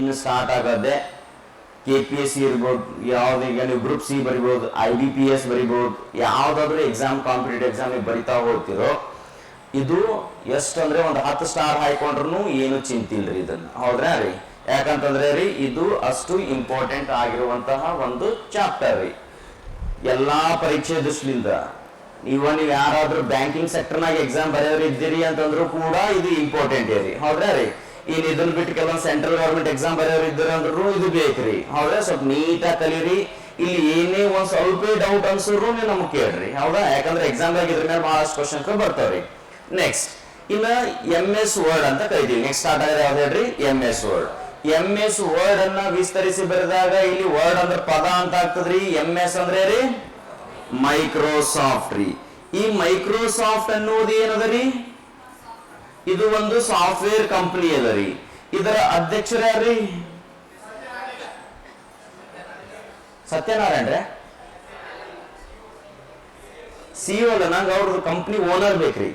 ಇನ್ನು ಸ್ಟಾರ್ಟ್ ಆಗೋದೆ KPSC ಇರ್ಬೋದು, ಯಾವ್ದೀಗ ನೀವು ಗ್ರೂಪ್ ಸಿ ಬರಿಬೋದು, IBPS ಬರಿಬೋದು, ಯಾವ್ದಾದ್ರು ಎಕ್ಸಾಮ್ ಕಾಂಪಿಟೇಟಿವ್ ಎಕ್ಸಾಮ್ ಬರಿತಾ ಹೋಗ್ತಿರೋ ಇದು ಎಷ್ಟು ಅಂದ್ರೆ ಒಂದು 10 ಸ್ಟಾರ್ ಹಾಕೊಂಡ್ರು ಏನು ಚಿಂತಿಲ್ರಿ ಇದನ್ನ, ಹೌದ್ರಾ ರೀ? ಯಾಕಂತಂದ್ರೆ ರೀ ಇದು ಅಷ್ಟು ಇಂಪಾರ್ಟೆಂಟ್ ಆಗಿರುವಂತಹ ಒಂದು ಚಾಪ್ಟರ್ ರೀ ಎಲ್ಲಾ ಪರೀಕ್ಷೆ ದೃಷ್ಟಿಯಿಂದ. ನೀವು ಯಾರಾದ್ರೂ ಬ್ಯಾಂಕಿಂಗ್ ಸೆಕ್ಟರ್ನಾಗ ಎಕ್ಸಾಮ್ ಬರೆಯೋರು ಇದ್ದೀರಿ ಅಂತಂದ್ರು ಕೂಡ ಇದು ಇಂಪಾರ್ಟೆಂಟ್ ರೀ, ಹೌದ್ರಾ ರೀ? ಇನ್ ಇದನ್ನ ಬಿಟ್ಟು ಕೆಲವೊಂದು ಸೆಂಟ್ರಲ್ ಗವರ್ಮೆಂಟ್ ಎಕ್ಸಾಮ್ ಬರೆಯೋರು ಇದ್ದಾರೆ ಅಂದ್ರೂ ಇದು ಬೇಕ್ರಿ, ಹೌದಾ? ಸ್ವಲ್ಪ ನೀಟಾಗಿ ಕಲೀರಿ. ಇಲ್ಲಿ ಏನೇ ಒಂದ್ ಸ್ವಲ್ಪ ಡೌಟ್ ಅನ್ಸಿದ್ರು ನೀವು ನಮ್ಗೆ ಕೇಳ್ರಿ, ಹೌದಾ? ಯಾಕಂದ್ರೆ ಎಕ್ಸಾಮ್ ದಾಗ ಇದ್ರ ಮೇಲೆ ಬಹಳಷ್ಟು ಕ್ವಶನ್ಸ್ ಬರ್ತಾವ್ರಿ. ನೆಕ್ಸ್ಟ್ ಇನ್ನ MS ವರ್ಡ್ ಅಂತ ಕರಿತೀವಿ. ನೆಕ್ಸ್ಟ್ ಸ್ಟಾರ್ಟ್ ಆಗಿದೆ ಯಾವ್ದು ಹೇಳ್ರಿ? MS word. MS ವರ್ಡ್ ಅನ್ನ ವಿಸ್ತರಿಸಿ ಬರೆದಾಗ ಇಲ್ಲಿ ವರ್ಡ್ ಅಂದ್ರೆ ಪದ ಅಂತ ಆಗ್ತದ್ರಿ. MS ಅಂದ್ರೆ ರೀ ಮೈಕ್ರೋಸಾಫ್ಟ್ ರೀ. ಈ ಮೈಕ್ರೋಸಾಫ್ಟ್ ಅನ್ನೋದು ಏನದ ರೀ? ಇದು ಒಂದು ಸಾಫ್ಟ್ವೇರ್ ಕಂಪನಿ ಅದ ರೀ. ಇದರ ಅಧ್ಯಕ್ಷರ ಯಾರ್ರಿ? ಸತ್ಯನಾರಾಯಣ CEO ಅಲ್ಲ, ನಂಗೆ ಅವ್ರದ್ದು ಕಂಪನಿ ಓನರ್ ಬೇಕ್ರಿ,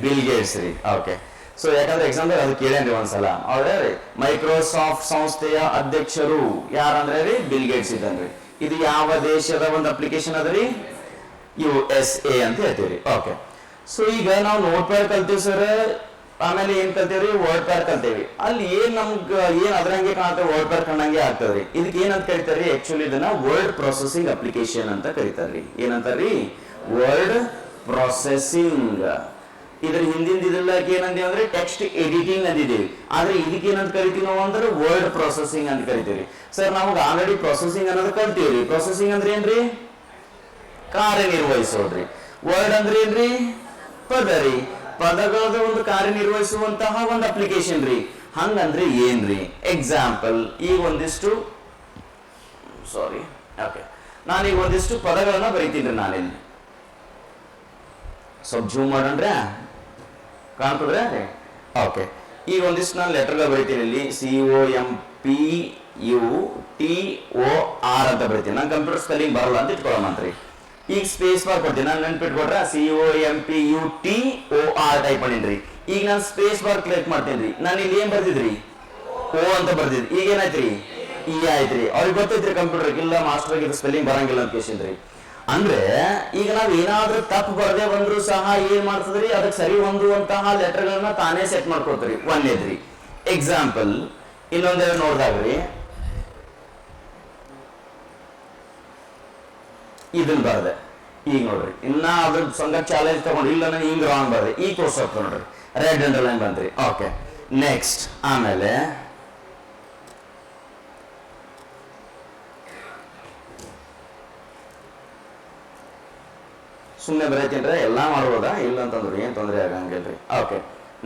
ಬಿಲ್ ಗೇಟ್ಸ್ ರೀ. ಓಕೆ, ಸೊ ಯಾಕಂದ್ರೆ ಎಕ್ಸಾಮ್ ಅದು ಕೇಳೇನ್ರಿ ಒಂದ್ಸಲ. ಅವ್ರೇ ರೀ ಮೈಕ್ರೋಸಾಫ್ಟ್ ಸಂಸ್ಥೆಯ ಅಧ್ಯಕ್ಷರು ಯಾರಂದ್ರೆ ರೀ ಬಿಲ್ ಗೇಟ್ಸ್ ಇದ್ದಾನ್ರಿ. ಇದು ಯಾವ ದೇಶದ ಒಂದು ಅಪ್ಲಿಕೇಶನ್ ಅದ ರೀ? USA ಅಂತ ಹೇಳ್ತೀವಿ. ಓಕೆ, ಸೊ ಈಗ ನಾವು ನೋಟ್ ಪ್ಯಾಡ್ ಕಲ್ತೀವಿ ಸರ್, ಆಮೇಲೆ ಏನ್ ಕಲ್ತೇವ್ರಿ? Word pad ಕಲ್ತೇವಿ. ಅಲ್ಲಿ ಏನ್ ನಮ್ಗೆ ಏನ್ ಅದ್ರಂಗೆ ಕಾಣ್ತೇವೆ, ವರ್ಡ್ ಪ್ಯಾಡ್ ಕಂಡಂಗೆ ಆಗ್ತದ್ರಿ. ಇದಕ್ಕೆ ಏನಂತ ಕರಿತಾರ್ರಿ? ಆಕ್ಚುಲಿ ಇದನ್ನ ವರ್ಡ್ ಪ್ರೊಸೆಸಿಂಗ್ ಅಪ್ಲಿಕೇಶನ್ ಅಂತ ಕರಿತಾರ್ರಿ. ಏನಂತಾರ್ರಿ? Word processing. ಇದ್ರ ಹಿಂದಿನ ಇದೆಲ್ಲಕ್ಕೆ ಏನಂತೀವಿ ಅಂದ್ರೆ ಟೆಕ್ಸ್ಟ್ ಎಡಿಟಿಂಗ್ ಅಂದಿದ್ದೀವಿ. ಆದ್ರೆ ಇದಕ್ಕೆ ಏನಂತ ಕರಿತೀವಿ ನಾವು ಅಂದ್ರೆ ವರ್ಡ್ ಪ್ರೊಸೆಸಿಂಗ್ ಅಂತ ಕರಿತೀವಿ. ಸರ್ ನಮಗೆ ಆಲ್ರೆಡಿ ಪ್ರೊಸೆಸಿಂಗ್ ಅನ್ನೋದು ಕಲ್ತೀವ್ರಿ. ಪ್ರೊಸೆಸಿಂಗ್ ಅಂದ್ರೆ ಏನ್ರಿ? ಕಾರ್ಯನಿರ್ವಹಿಸೋದ್ರಿ. ವರ್ಡ್ ಅಂದ್ರೆ ಏನ್ರಿ? ಪದ ರೀ. ಪದಗಳದ ಒಂದು ಕಾರ್ಯನಿರ್ವಹಿಸುವಂತಹ ಒಂದು ಅಪ್ಲಿಕೇಶನ್ ರೀ. ಹಂಗಂದ್ರೆ ಏನ್ರಿ? ಎಕ್ಸಾಂಪಲ್, ಈಗ ಒಂದಿಷ್ಟು ನಾನೀಗ ಒಂದಿಷ್ಟು ಪದಗಳನ್ನ ಬರೀತೀನಿ. ನಾನಿಲ್ಲಿ ಸ್ವಲ್ಪ ಜೂಮ್ ಮಾಡೋಣ್ರೆ, ಕಾಣ್ತದ್ರೆ? ಓಕೆ, ಈಗ ಒಂದಿಷ್ಟು ನಾನು ಲೆಟರ್ಗಳು ಬರೀತೀನಿ. ಇಲ್ಲಿ COMPUTOR ಅಂತ ಬರೀತೀನಿ. ನಾನು ಕಂಪ್ಯೂಟರ್ ಸ್ಪೆಲ್ಲಿಂಗ್ ಬರಲ್ಲ ಅಂತ ಇಟ್ಕೊಳ್ಳೋಣಂತ್ರಿ. ಈಗ ಸ್ಪೇಸ್ ಬಾರ್ ಕೊಡ್ತೀನಿ. ನಾನು ನೆನ್ಪಿಟ್ಕೊಟ್ರೆ COMPUTOR ಟೈಪ್ ಮಾಡೀನಿ. ಈಗ ನಾನು ಸ್ಪೇಸ್ ಬಾರ್ ಕ್ಲಿಕ್ ಮಾಡ್ತೀನಿ. ನಾನು ಇಲ್ಲಿ ಏನ್ ಬರ್ದಿದ್ರಿ? O ಅಂತ ಬರ್ದಿದ್ರಿ. ಈಗ ಏನಾಯ್ತ್ರಿ? E ಆಯ್ತ್ರಿ. ಅವ್ರಿಗೆ ಗೊತ್ತೈತ್ರಿ ಕಂಪ್ಯೂಟರ್ ಇಲ್ಲ ಮಾಸ್ಟರ್ ಇದು ಸ್ಪೆಲ್ಲಿಂಗ್ ಬರಂಗಿಲ್ಲ ಅಂತ ಕೇಳ್ಸಿದ್ರಿ. ಅಂದ್ರೆ ಈಗ ನಾವ್ ಏನಾದ್ರೂ ತಪ್ಪು ಬರದೆ ಬಂದ್ರು ಸಹ ಏನ್ ಮಾಡ್ತದ್ರಿ? ಅದಕ್ಕೆ ಸರಿ ಹೊಂದುವಂತಹ ಲೆಟರ್ ಗಳನ್ನ ತಾನೇ ಸೆಟ್ ಮಾಡ್ಕೋತೀರಿ. ಒಂದೇದ್ರಿ ಎಕ್ಸಾಂಪಲ್. ಇನ್ನೊಂದೇನು ನೋಡ್ದಾಗ್ರಿ, ಇದನ್ನ ಬರ್ದೆ. ಈಗ ನೋಡ್ರಿ, ಇನ್ನ ಅದ್ರ ಸಂಘ ಚಾಲೆಂಜ್ ತಗೊಂಡು ಇಲ್ಲ ನಾನು ಹಿಂಗ್ ರಾಂಗ್ ಬರ್ದೆ. ಈಗ ತೋರ್ಸೋಕ್ ನೋಡ್ರಿ, ರೆಡ್ ಅಂಡರ್ಲೈನ್ ಬಂದ್ರಿ. ಓಕೆ, ನೆಕ್ಸ್ಟ್ ಆಮೇಲೆ ಸುಮ್ಮನೆ ಬರೀತೀನ್ರಿ. ಎಲ್ಲಾ ಮಾಡ್ಬೋದಾ? ಇಲ್ಲ ಅಂತಂದ್ರಿ ಏನ್ ತೊಂದರೆ ಆಗಂಗಿಲ್ರಿ. ಓಕೆ,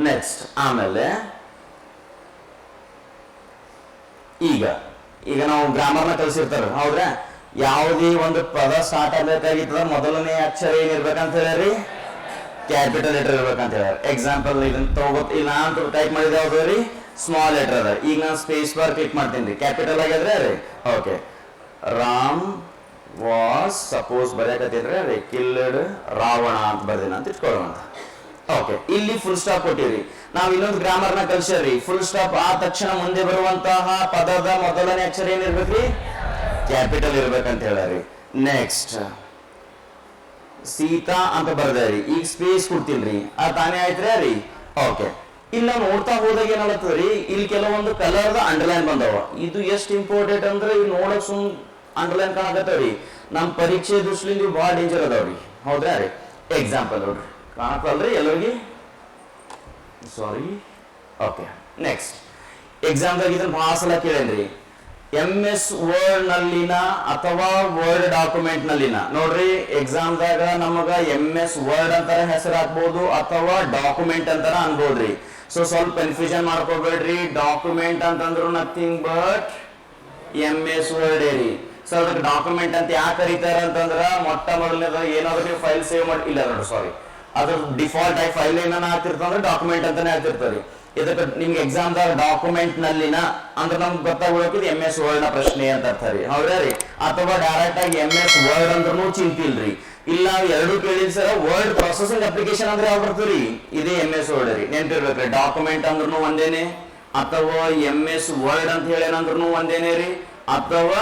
ನೆಕ್ಸ್ಟ್ ಆಮೇಲೆ ಈಗ ನಾವು ಗ್ರಾಮರ್ನ ಕಲ್ಸಿರ್ತಾರ, ಹೌದ್ರಾ? ಯಾವುದೇ ಒಂದು ಪದ ಸ್ಟಾರ್ಟ್ ಆಗ್ಬೇಕಾಗಿತ್ತದ ಮೊದಲನೇ ಅಕ್ಷರ ಏನಿರ್ಬೇಕಂತ ಹೇಳ್ರಿ? ಕ್ಯಾಪಿಟಲ್ ಲೆಟರ್ ಇರ್ಬೇಕಂತ ಹೇಳ್ಯಾರ. ಎಕ್ಸಾಂಪಲ್ ಇದನ್ನ ತಗೋತ್, ಇಲ್ಲ ನಾನು ಟೈಪ್ ಮಾಡಿದ ಯಾವ್ದು ರೀ? ಸ್ಮಾಲ್ ಲೆಟರ್ ಅದ. ಈಗ ನಾನು ಸ್ಪೇಸ್ ಬಾರ್ ಕ್ಲಿಕ್ ಮಾಡ್ತೀನಿ ರೀ. ಕ್ಯಾಪಿಟಲ್ ಆಗಿದ್ರೆ ರೀ. ಓಕೆ, ರಾಮ್ ವಾಸ್ ಸಪೋಸ್ ಬರೆಯಕತ್ತಿದ್ರೆ ರೀ ಕಿಲ್ಡ್ ರಾವಣ ಅಂತ ಬರ್ದಿನ ಅಂತ ಇಟ್ಕೊಳ್ಳೋಣ. ಓಕೆ, ಇಲ್ಲಿ ಫುಲ್ ಸ್ಟಾಪ್ ಕೊಟ್ಟಿರಿ. ನಾವು ಇನ್ನೊಂದು ಗ್ರಾಮರ್ನ ಕಲ್ಸ್ರಿ. ಫುಲ್ ಸ್ಟಾಪ್ ಆದ ತಕ್ಷಣ ಮುಂದೆ ಬರುವಂತಹ ಪದದ ಮೊದಲನೇ ಅಕ್ಷರ ಏನಿರ್ಬೇಕ್ರಿ? ಕ್ಯಾಪಿಟಲ್ ಇರ್ಬೇಕಂತ ಹೇಳ್ರಿ. ನೆಕ್ಸ್ಟ್ ಸೀತಾ ಅಂತ ಬರ್ದ್ರಿ. ಈಗ ಸ್ಪೇಸ್ ಕೊಡ್ತೀನಿ. ಅದು ತಾನೇ ಆಯ್ತ್ರಿ ರೀ. ಓಕೆ, ಇಲ್ಲಿ ನಾವು ನೋಡ್ತಾ ಹೋದಾಗ ಏನಾಗ್ತದ್ರಿ? ಇಲ್ಲಿ ಕೆಲವೊಂದು ಕಲರ್ದ ಅಂಡರ್ಲೈನ್ ಬಂದವ. ಇದು ಎಷ್ಟು ಇಂಪಾರ್ಟೆಂಟ್ ಅಂದ್ರೆ ಇವ್ ನೋಡಕ್ ಸುಮ್ ಅಂಡರ್ಲೈನ್ ಕಾಣಕತ್ತವ್ರಿ. ನಮ್ ಪರೀಕ್ಷೆ ದೃಷ್ಟಿಯಿಂದ ಇವು ಬಹಳ ಡೇಂಜರ್ ಅದಾವ್ರಿ, ಹೌದ್ರಾ ರೀ? ಎಕ್ಸಾಂಪಲ್ ನೋಡ್ರಿ, ಕಾಣತ್ತಲ್ರಿ ಎಲ್ಲರಿಗೆ? ಸಾರಿ. ಓಕೆ, ನೆಕ್ಸ್ಟ್ ಎಕ್ಸಾಮ್ದಾಗ ಇದನ್ನ ಬಹಳ ಸಲ ಕೇಳೇನ್ರಿ. MS ವರ್ಡ್ ನಲ್ಲಿನ ಅಥವಾ ವರ್ಡ್ ಡಾಕ್ಯುಮೆಂಟ್ ನಲ್ಲಿನ ನೋಡ್ರಿ. ಎಕ್ಸಾಮ್ದಾಗ ನಮಗ MS ವರ್ಡ್ ಅಂತಾರ ಹೆಸರು ಹಾಕ್ಬಹುದು ಅಥವಾ ಡಾಕ್ಯುಮೆಂಟ್ ಅಂತಾರ ಅನ್ಬೋದ್ರಿ. ಸೊ ಸ್ವಲ್ಪ ಕನ್ಫ್ಯೂಷನ್ ಮಾಡ್ಕೋಬೇಡ್ರಿ. ಡಾಕ್ಯುಮೆಂಟ್ ಅಂತಂದ್ರು ನಥಿಂಗ್ ಬಟ್ MS ವರ್ಡ್ ರೀ. ಸೊ ಅದಕ್ಕೆ ಡಾಕ್ಯುಮೆಂಟ್ ಅಂತ ಯಾಕೆ ಕರೀತಾರೆ ಅಂತಂದ್ರ ಮೊಟ್ಟ ಮೊದಲನೇದ ಏನಾದ್ರು ನೀವು ಫೈಲ್ ಸೇವ್ ಮಾಡಿ ಇಲ್ಲ ನೋಡ್ರಿ, ಸಾರಿ, ಅದ್ರ ಡಿಫಾಲ್ಟ್ ಆಗಿ ಫೈಲ್ ಏನ ಹಾಕ್ತಿರ್ತಂದ್ರೆ ಡಾಕ್ಯುಮೆಂಟ್ ಅಂತಾನೆ ಹಾಕ್ತಿರ್ತಾರೆ. ಇದಕ್ಕೆ ನಿಮ್ಗೆ ಎಕ್ಸಾಮ್ದಾಗ ಡಾಕ್ಯುಮೆಂಟ್ ನಲ್ಲಿನ ಅಂದ್ರೆ ನಮ್ಗೆ ಗೊತ್ತಾಗ್ಬಿಡೋದು MS ವರ್ಡ್ ನ ಪ್ರಶ್ನೆ ಅಂತ ಅರ್ಥ ರೀ, ಹೌದ್ರಾ ರೀ? ಅಥವಾ ಡೈರೆಕ್ಟ್ ಆಗಿ MS ವರ್ಡ್ ಅಂದ್ರೂ ಚಿಂತಿಲ್ರಿ. ಇಲ್ಲ ಎರಡು ಕೇಳಿದ್ ಸರ ವರ್ಡ್ ಪ್ರೊಸೆಸಿಂಗ್ ಅಪ್ಲಿಕೇಶನ್ ಅಂದ್ರೆ ಯಾವ್ದು ಬರ್ತದ್ರಿ? ಇದೇ MS ವರ್ಡ್ ರೀ. ನೆನ್ಪಿರ್ಬೇಕ್ರಿ. ಡಾಕ್ಯುಮೆಂಟ್ ಅಂದ್ರೂ ಒಂದೇನೆ, ಅಥವಾ MS ವರ್ಡ್ ಅಂತ ಹೇಳೇನಂದ್ರೂ ಒಂದೇನೇ ರೀ, ಅಥವಾ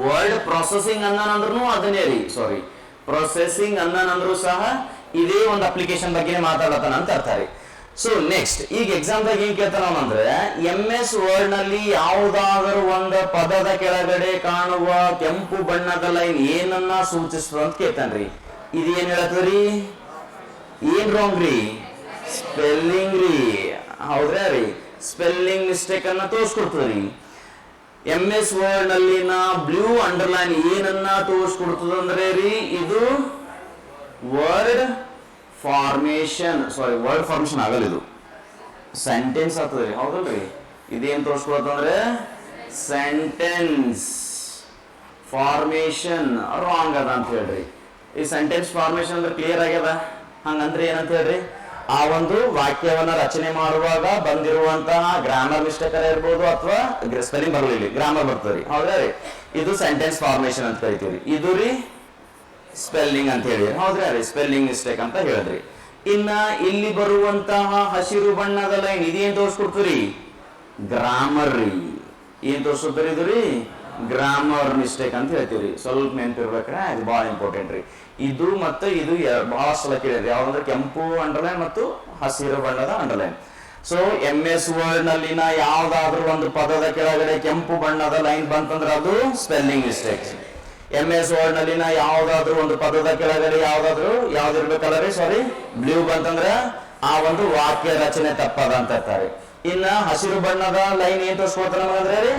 ವರ್ಡ್ ಪ್ರೊಸೆಸಿಂಗ್ ಅನ್ನಂದ್ರೂ ಅದನ್ನೇ ರೀ, ಸಾರಿ ಪ್ರೊಸೆಸಿಂಗ್ ಅನ್ನಂದ್ರೂ ಸಹ ಇದೇ ಒಂದು ಅಪ್ಲಿಕೇಶನ್ ಬಗ್ಗೆ ಮಾತಾಡತಾನ ಅಂತ ಅರ್ಥ ರೀ. ಸೊ ನೆಕ್ಸ್ಟ್ ಈಗ ಎಕ್ಸಾಮ್ದಾಗ ಏನ್ ಕೇಳ್ತಾನ ಅಂದ್ರೆ MS ವರ್ಡ್ ನಲ್ಲಿ ಯಾವುದಾದರೂ ಒಂದು ಪದದ ಕೆಳಗಡೆ ಕಾಣುವ ಕೆಂಪು ಬಣ್ಣದ ಲೈನ್ ಏನನ್ನ ಸೂಚಿಸ್ತದ ಅಂತ ಕೇಳ್ತಾನ್ರಿ. ಇದು ಏನ್ ಹೇಳತ್ತದ್ರಿ? ಏನ್ ರಾಂಗ್ ರೀ? ಸ್ಪೆಲ್ಲಿಂಗ್ ರೀ, ಹೌದ್ರಾ ರೀ? ಸ್ಪೆಲ್ಲಿಂಗ್ ಮಿಸ್ಟೇಕ್ ಅನ್ನ ತೋರಿಸ್ಕೊಡ್ತದ್ರಿ. MS ವರ್ಡ್ ನಲ್ಲಿನ ಬ್ಲೂ ಅಂಡರ್ಲೈನ್ ಏನನ್ನ ತೋರಿಸ್ಕೊಡ್ತದ ಅಂದ್ರೆ ರೀ, ಇದು ವರ್ಡ್ ಫಾರ್ಮೇಶನ್, ಸಾರಿ ವರ್ಡ್ ಫಾರ್ಮೇಶನ್ ಆಗಲ್ಲ, ಇದು ಸೆಂಟೆನ್ಸ್ ಆಗ್ತದ್ರಿ, ಹೌದಲ್ರಿ? ಇದೇನ್ ತೋರಿಸ್ಕೊಳತ್ತಂದ್ರೆ ಸೆಂಟೆನ್ಸ್ ಫಾರ್ಮೇಶನ್ ರಾಂಗ್ ಅದ ಅಂತ ಹೇಳ್ರಿ. ಈ ಸೆಂಟೆನ್ಸ್ ಫಾರ್ಮೇಶನ್ ಅಂದ್ರೆ ಕ್ಲಿಯರ್ ಆಗ್ಯದ, ಹಂಗಂದ್ರೆ ಏನಂತ ಹೇಳ್ರಿ, ಆ ಒಂದು ವಾಕ್ಯವನ್ನ ರಚನೆ ಮಾಡುವಾಗ ಬಂದಿರುವಂತಹ ಗ್ರಾಮರ್ ಮಿಸ್ಟೇಕ್ ಇರ್ಬೋದು ಅಥವಾ ಸ್ಪೆಲ್ಲಿಂಗ್ ಬರಲಿಲ್ಲ, ಗ್ರಾಮರ್ ಬರ್ತದೆ ರೀ, ಹೌದಾ ರೀ? ಇದು ಸೆಂಟೆನ್ಸ್ ಫಾರ್ಮೇಶನ್ ಅಂತ ಕರಿತೀವಿ. ಇದು ರೀ ಸ್ಪೆಲ್ಲಿಂಗ್ ಅಂತ ಹೇಳಿ, ಹೌದ್ರಾ ರೀ? ಸ್ಪೆಲ್ಲಿಂಗ್ ಮಿಸ್ಟೇಕ್ ಅಂತ ಹೇಳಿದ್ರಿ. ಇನ್ನ ಇಲ್ಲಿ ಬರುವಂತಹ ಹಸಿರು ಬಣ್ಣದ ಲೈನ್ ಇದೇನ್ ತೋರಿಸ್ಕೊಡ್ತೀರಿ? ಗ್ರಾಮರ್ ರೀ. ಏನ್ ತೋರಿಸ್ಕೊಡ್ತೀರಿ? ಇದು ರೀ ಗ್ರಾಮರ್ ಮಿಸ್ಟೇಕ್ ಅಂತ ಹೇಳ್ತೀವಿ. ಸ್ವಲ್ಪ ನೆನಪಿರ್ಬೇಕ್ರೆ, ಇದು ಬಹಳ ಇಂಪಾರ್ಟೆಂಟ್ ರೀ. ಇದು ಮತ್ತೆ ಇದು ಬಹಳ ಸಲ ಕೇಳಿದ್ರಿ, ಯಾವ್ದಂದ್ರೆ ಕೆಂಪು ಅಂಡರ್ಲೈನ್ ಮತ್ತು ಹಸಿರು ಬಣ್ಣದ ಅಂಡರ್ಲೈನ್. ಸೊ MS ವರ್ಡ್ ನಲ್ಲಿನ ಯಾವ್ದಾದ್ರೂ ಒಂದು ಪದದ ಕೆಳಗಡೆ ಕೆಂಪು ಬಣ್ಣದ ಲೈನ್ ಬಂತಂದ್ರೆ ಅದು ಸ್ಪೆಲ್ಲಿಂಗ್ ಮಿಸ್ಟೇಕ್. MS ವರ್ಡ್ ನಲ್ಲಿನ ಯಾವ್ದಾದ್ರು ಒಂದು ಪದದ ಕೆಳಗಡೆ ಯಾವ್ದಿರ್ಬೇಕಲ್ಲ ರೀ, ಸಾರಿ ಬ್ಲೂ ಬಂತಂದ್ರೆ ಆ ಒಂದು ವಾಕ್ಯ ರಚನೆ ತಪ್ಪದ ಅಂತ ಇರ್ತಾರೆ. ಇನ್ನ ಹಸಿರು ಬಣ್ಣದ ಲೈನ್ ಏನ್ ತೋರಿಸ್ಕೊಡ್ತಾರ ಅಂದ್ರೆ ರೀ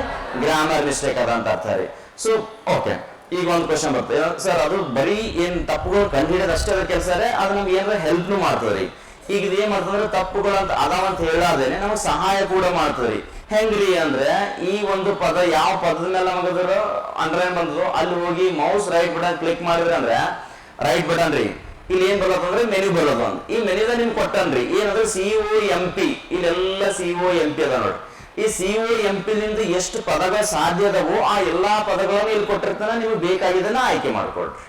ಗ್ರಾಮರ್ ಮಿಸ್ಟೇಕ್ ಅದ ಅಂತ ಇರ್ತಾರೆ. ಸೊ ಓಕೆ, ಈಗ ಒಂದು ಕ್ವಶನ್ ಬರ್ತದೆ ಸರ್, ಅದು ಬರೀ ಏನ್ ತಪ್ಪುಗಳು ಕಂಡುಹಿಡಿಯೋದು ಅಷ್ಟೇ ಕೆಲಸ ರೀ, ಅದು ನಮ್ಗೆ ಏನಾರ ಹೆಲ್ಪ್ ಮಾಡ್ತದ್ರಿ. ಈಗ ಇದು ಏನ್ ಮಾಡ್ತಂದ್ರೆ ತಪ್ಪುಗಳು ಅಂತ ಅದಾವಂತ ಹೇಳಾದೇನೆ ನಮಗೆ ಸಹಾಯ ಕೂಡ ಮಾಡ್ತದ್ರಿ. ಹೆಂಗ್ರಿ ಅಂದ್ರೆ ಈ ಒಂದು ಪದ ಯಾವ ಪದದ ಮೇಲೆ ನಮಗದ್ರ ಅಂಡರ್ಲೈನ್ ಬಂದದೋ ಅಲ್ಲಿ ಹೋಗಿ ಮೌಸ್ ರೈಟ್ ಬಟನ್ ಕ್ಲಿಕ್ ಮಾಡಿದ್ರೆ ಅಂದ್ರೆ ರೈಟ್ ಬಟನ್ ರೀ, ಇಲ್ಲಿ ಏನ್ ಬರೋದಂದ್ರೆ ಮೆನು ಬರೋದು. ಈ ಮೆನುದ ನಿಮ್ಗೆ ಕೊಟ್ಟನ್ರಿ ಏನಂದ್ರೆ COMP, ಇಲ್ಲೆಲ್ಲ COMP ಅದ ನೋಡಿ. ಈ COMP ನಿಂದ ಎಷ್ಟು ಪದಗಳು ಸಾಧ್ಯ ಅದವೋ ಆ ಎಲ್ಲಾ ಪದಗಳನ್ನು ಇಲ್ಲಿ ಕೊಟ್ಟಿರ್ತಾನೆ, ನಿಮ್ಗೆ ಬೇಕಾಗಿದ್ದನ್ನ ಆಯ್ಕೆ ಮಾಡ್ಕೊಡ್ರಿ.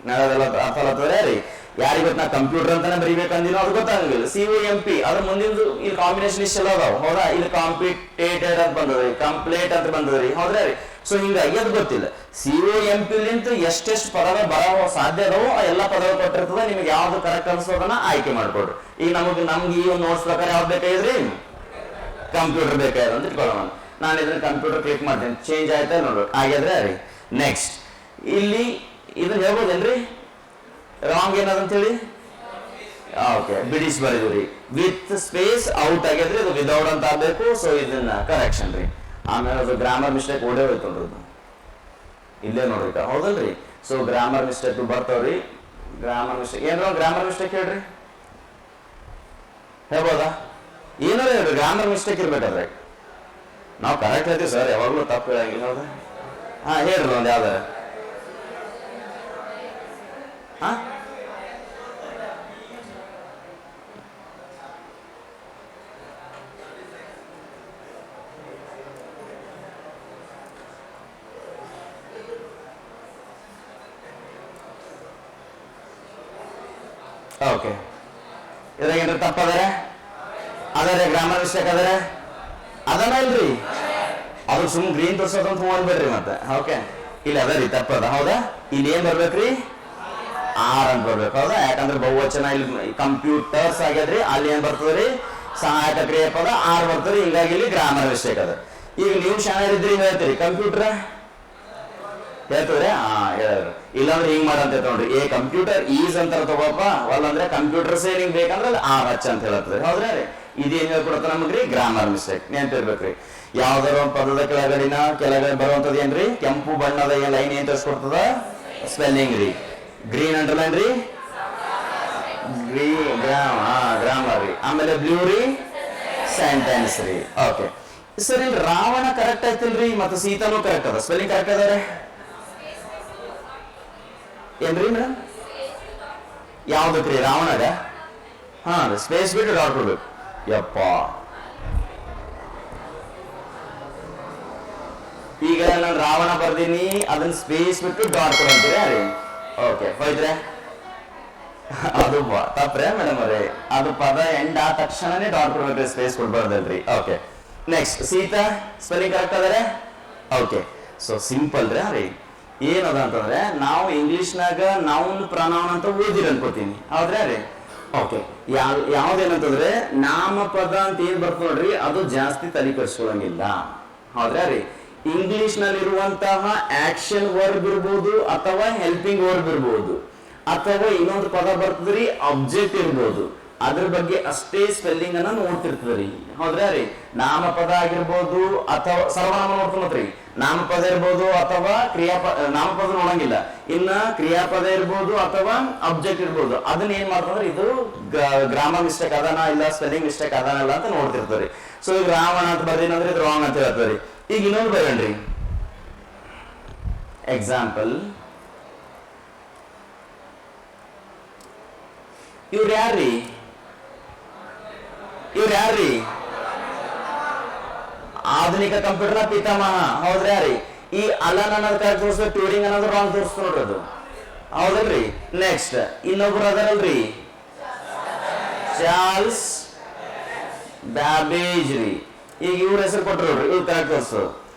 ನಾವೆಲ್ಲ ಅರ್ಥ ಆಗ್ತದೆ ರೀ. ಯಾರಿಗೊತ್ತ ನಾ ಕಂಪ್ಯೂಟರ್ ಅಂತಾನೆ ಬರಿಬೇಕಂದಿನೋ ಅದು ಗೊತ್ತಾಗಂಗಿಲ್ಲ. COMP ಅದ್ರ ಮುಂದಿಂದು ಇಲ್ಲಿ ಕಾಂಬಿನೇಷನ್ ಇಷ್ಟೆಲ್ಲ ಅದಾವ, ಹೌದಾ? ಇಲ್ಲಿ ಕಾಂಪಿಟೇಟೆಡ್ ಅಂತ ಬಂದದ್ರಿ, ಕಂಪ್ಲೇಟ್ ಅಂತ ಬಂದದ್ರಿ, ಹೌದ್ರಾ ರೀ? ಸೊ ಹಿಂಗಾಗಿ ಅದು ಗೊತ್ತಿಲ್ಲ. COMP ಲಿಂತ ಎಷ್ಟೆಷ್ಟು ಪದಗಳು ಬರೋ ಸಾಧ್ಯ ಅದವೋ ಆ ಎಲ್ಲಾ ಪದಗಳು ಕೊಟ್ಟಿರ್ತದೆ, ನಿಮ್ಗೆ ಯಾವ್ದು ಕರೆಕ್ಟ್ ಅನ್ಸೋದನ್ನ ಆಯ್ಕೆ ಮಾಡ್ಕೊಡ್ರಿ. ಈಗ ನಮ್ಗೆ ಈ ಒಂದು ನೋಟ್ಸ್ ಪ್ರಕಾರ ಯಾವ್ದು ಬೇಕಾಗಿದ್ರಿ? ಕಂಪ್ಯೂಟರ್ ಬೇಕಾಗಿದೆ ಅಂತ ಇಟ್ಕೊಳ್ಳೋಣ. ನಾನು ಇದನ್ನ ಕಂಪ್ಯೂಟರ್ ಕ್ಲಿಕ್ ಮಾಡ್ತೇನೆ, ಚೇಂಜ್ ಆಯ್ತಾ ನೋಡ್ರಿ, ಆಗ್ಯದ್ರೆ ರೀ. ನೆಕ್ಸ್ಟ್ ಇಲ್ಲಿ ಇದನ್ನ ಹೇಳ್ಬೋದೇನ್ರಿ ರಾಂಗ್ ಏನದಂತ ಹೇಳಿ? ಓಕೆ, ಬಿಡಿಸಿ ಬರೀದ್ರಿ, ವಿತ್ ಸ್ಪೇಸ್ ಔಟ್ ಆಗ್ಯದ್ರಿ, ಅದು ವಿದೌಟ್ ಅಂತ ಆಗ್ಬೇಕು. ಸೊ ಇದನ್ನ ಕರೆಕ್ಷನ್ ರೀ. ಆಮೇಲೆ ಅದು ಗ್ರಾಮರ್ ಮಿಸ್ಟೇಕ್ ಓಡೇ ಹೋಯ್ತು ನೋಡ್ರಿ, ಇಲ್ಲೇ ನೋಡ್ರಿ, ಹೌದಲ್ರಿ? ಸೊ ಗ್ರಾಮರ್ ಮಿಸ್ಟೇಕ್ ಬರ್ತಾವ್ರಿ. ಗ್ರಾಮರ್ ಮಿಸ್ಟೇಕ್ ಏನ್ರ ಗ್ರಾಮರ್ ಮಿಸ್ಟೇಕ್ ಹೇಳ್ರಿ, ಹೇಳ್ಬೋದಾ? ಏನಾರ ಹೇಳ್ರಿ, ಗ್ರಾಮರ್ ಮಿಸ್ಟೇಕ್ ಇರ್ಬೇಕಾದ್ರೆ ನಾವು ಕರೆಕ್ಟ್ ಹೇಳ್ತೀವಿ ಸರ್, ಯಾವಾಗ್ಲೂ ತಪ್ಪು ಹೇಳಂಗಿಲ್ಲ, ಹೌದಾ? ಹಾ ಹೇಳ್ರಿ ಒಂದು ಯಾವ್ದಾರ. ಹಾ ಓಕೆ, ಇದ್ರಾಗ ಏನ್ರ ತಪ್ಪದರೆ ಅದರ ಗ್ರಾಮರ್ ಮಿಸ್ಟೇಕ್ ಅದರ ಅದನ್ನ ಇಲ್ರಿ, ಅದು ಸುಮ್ ಗ್ರೀನ್ ತೋರ್ಸೋದಂತ ಹೋಗ್ಬೇಡ್ರಿ ಮತ್ತೆ. ಓಕೆ, ಇಲ್ಲಿ ಅದ ರೀ ತಪ್ಪದ, ಹೌದಾ? ಇಲ್ಲಿ ಏನ್ ಬರ್ಬೇಕ್ರಿ? ಆರ್ ಅಂತ ಬರ್ಬೇಕು, ಹೌದಾ? ಯಾಕಂದ್ರೆ ಬಹುವಚನ ಇಲ್ಲಿ ಕಂಪ್ಯೂಟರ್ಸ್ ಆಗ್ಯದ್ರಿ, ಅಲ್ಲಿ ಏನ್ ಬರ್ತದ್ರಿ? ಸಹಾಯಕ ಕ್ರಿಯೆ ಪದ ಆರ್ ಬರ್ತದ್ರಿ, ಹಿಂಗಾಗಿ ಇಲ್ಲಿ ಗ್ರಾಮರ್ ಮಿಸ್ಟೇಕ್ ಅದ. ಈಗ ನೀವು ಶಾಣರಿದ್ರಿ ಹೇಳ್ತೀರಿ ಕಂಪ್ಯೂಟರ್ ಹೇಳ್ತದ್ರಿ, ಹೇಳಿದ್ರು. ಇಲ್ಲಾಂದ್ರೆ ಹಿಂಗ್ ಮಾಡಂತ ನೋಡ್ರಿ, ಏ ಕಂಪ್ಯೂಟರ್ ಈಸ್ ಅಂತ ತಗೋಪ್ಪ, ಅಲ್ಲಂದ್ರೆ ಕಂಪ್ಯೂಟರ್ ಸೇರಿಂಗ್ ಬೇಕಂದ್ರೆ ಅಲ್ಲಿ ಆರ್ ಹಚ್ಚ ಅಂತ ಹೇಳತ್ರಿ, ಹೌದ್ರಾ ರೀ? ಇದೇನ್ ಹೇಳ್ಕೊಡತ್ತ ನಮಗ್ರಿ? Grammar mistake. ನೆನ್ಪಿರ್ಬೇಕ್ರಿ, ಯಾವ್ದಾರ ಒಂದು ಪದದ ಕೆಳಗಡೆ ಬರುವಂತದ್ ಏನ್ರಿ? ಕೆಂಪು ಬಣ್ಣದ ಲೈನ್ ಏನ್ ತೋರಿಸ್ಕೊಡ್ತದ? ಸ್ಪೆಲ್ಲಿಂಗ್ ರೀ. ಗ್ರೀನ್ ಅಂಡರ್ಲೈನ್ ರೀ, ಗ್ರಾಮರ್ ರೀ. ಆಮೇಲೆ ಬ್ಲೂ ರೀ ಸೆಂಟೆನ್ಸ್ ರೀ. ಓಕೆ ಸರ್, ಇಲ್ಲಿ ರಾವಣ ಕರೆಕ್ಟ್ ಆಯ್ತಿಲ್ರಿ, ಮತ್ತೆ ಸೀತಾನು ಕರೆಕ್ಟ್ ಅದ, ಸ್ಪೆಲ್ಲಿಂಗ್ ಕರೆಕ್ಟ್ ಅದಾರೆ ಏನ್ರಿ ಮೇಡಮ್? ಯಾವ್ದಕ್ರಿ? ರಾವಣಗ ಹಾ ಸ್ಪೇಸ್ ಬಿಟ್ಟು ಡಾಟ್ ಕೊಡ್ಬೇಕು. ಯಪ್ಪ, ಈಗ ನಾನು ರಾವಣ ಬರ್ದೀನಿ, ಅದನ್ನ ಸ್ಪೇಸ್ ಬಿಟ್ಟು ಡಾಟ್ ಕೊಡಂತೀರಿ ರೀ. ಓಕೆ ಹೋಯ್ತ್ರೆ, ಅದು ತಪ್ಪ್ರೆ ಮೇಡಮ್ ಅವ್ರೆ, ಅದು ಪದ ಎಂಡ್ ಆದ ತಕ್ಷಣನೇ ಡಾಟ್ ಕೊಡ್ಬೇಕ್ರಿ, ಸ್ಪೇಸ್ ಕೊಡ್ಬಾರ್ದಲ್ರಿ. Okay next Sita spelling correct ಅದಾರೆ. ಓಕೆ ಸೊ ಸಿಂಪಲ್ ರೀ ಏನದ ಅಂತಂದ್ರೆ ನಾವು ಇಂಗ್ಲಿಷ್ನಾಗ ನೌನ್ ಪ್ರನೌನ್ ಅಂತ ಓದಿರ ಅನ್ಕೋತೀನಿ, ಹೌದ್ರಾ ರೀ. ಓಕೆ ಯಾವ್ದೇನಂತಂದ್ರೆ ನಾಮಪದ ಅಂತ ಏನ್ ಬರ್ತದೆ ನೋಡ್ರಿ ಅದು ಜಾಸ್ತಿ ತಲೆ ಕೆಡಿಸ್ಕೊಳ್ಳಂಗಿಲ್ಲ, ಹೌದ್ರಾ ರೀ. ಇಂಗ್ಲಿಷ್ ನಲ್ಲಿರುವಂತಹ ಆಕ್ಷನ್ ವರ್ಬ್ ಇರ್ಬೋದು ಅಥವಾ ಹೆಲ್ಪಿಂಗ್ ವರ್ಬ್ ಇರ್ಬೋದು ಅಥವಾ ಇನ್ನೊಂದು ಪದ ಬರ್ತದ್ರಿ ಅಬ್ಜೆಕ್ಟ್ ಇರ್ಬೋದು, ಅದ್ರ ಬಗ್ಗೆ ಅಷ್ಟೇ ಸ್ಪೆಲ್ಲಿಂಗ್ ಅನ್ನ ನೋಡ್ತಿರ್ತದ್ರಿ, ಹೌದ್ರಾ ರೀ. ನಾಮಪದ ಆಗಿರ್ಬೋದು ಅಥವಾ ಸರ್ವನಾಮ ನೋಡ್ಕೊಂಡ್ರಿ, ನಾಮಪದ ಇರ್ಬೋದು ಅಥವಾ ನಾಮಪದ ನೋಡಂಗಿಲ್ಲ, ಇನ್ನ ಕ್ರಿಯಾಪದ ಇರ್ಬೋದು ಅಥವಾ ಅಬ್ಜೆಕ್ಟ್ ಇರ್ಬೋದು, ಅದನ್ನ ಏನ್ ಮಾಡ್ತಂದ್ರೆ ಇದು ಗ್ರಾಮರ್ ಮಿಸ್ಟೇಕ್ ಅದಾನ ಇಲ್ಲ ಸ್ಪೆಲ್ಲಿಂಗ್ ಮಿಸ್ಟೇಕ್ ಅದಾನಲ್ಲ ಅಂತ ನೋಡ್ತಿರ್ತಾರೆ. ಸೊ ಈಗ ರಾವಣ ಅಂತ ಬರ್ದೇನಂದ್ರೆ ಇದು ರಾಂಗ್ ಅಂತ ಹೇಳ್ತಾರೆ. ಈಗ ಇನ್ನೊಂದು ಬರೋಣ್ರಿ ಎಕ್ಸಾಂಪಲ್. ಇವ್ರು ಯಾರ್ರೀ ಆಧುನಿಕ ಕಂಪ್ಯೂಟರ್ ಪಿತಾಮಹ, ಹೌದ್ರಿ ಯಾರಿ. ಈ ಅಲನ್ ಅನ್ನೋದು ಕರೆಕ್ಟ್ ತೋರಿಸ್ತದೆ, ಟ್ಯೂರಿಂಗ್ ಅನ್ನೋದು ರಾಂಗ್ ತೋರಿಸ್ತು ನೋಡ್ರಿ ಅದು, ಹೌದಲ್ರಿ. ನೆಕ್ಸ್ಟ್ ಇನ್ನೊಬ್ರು ಅದರಲ್ರಿ ಚಾರ್ಲ್ಸ್ ಬ್ಯಾಬೇಜ್ ರೀ. ಈಗ ಇವ್ರ ಹೆಸರು ಕೊಟ್ರು ನೋಡ್ರಿ, ಇವ್ರು ಕರೆಕ್ಟ್ ತೋರಿಸ್ತದೆ.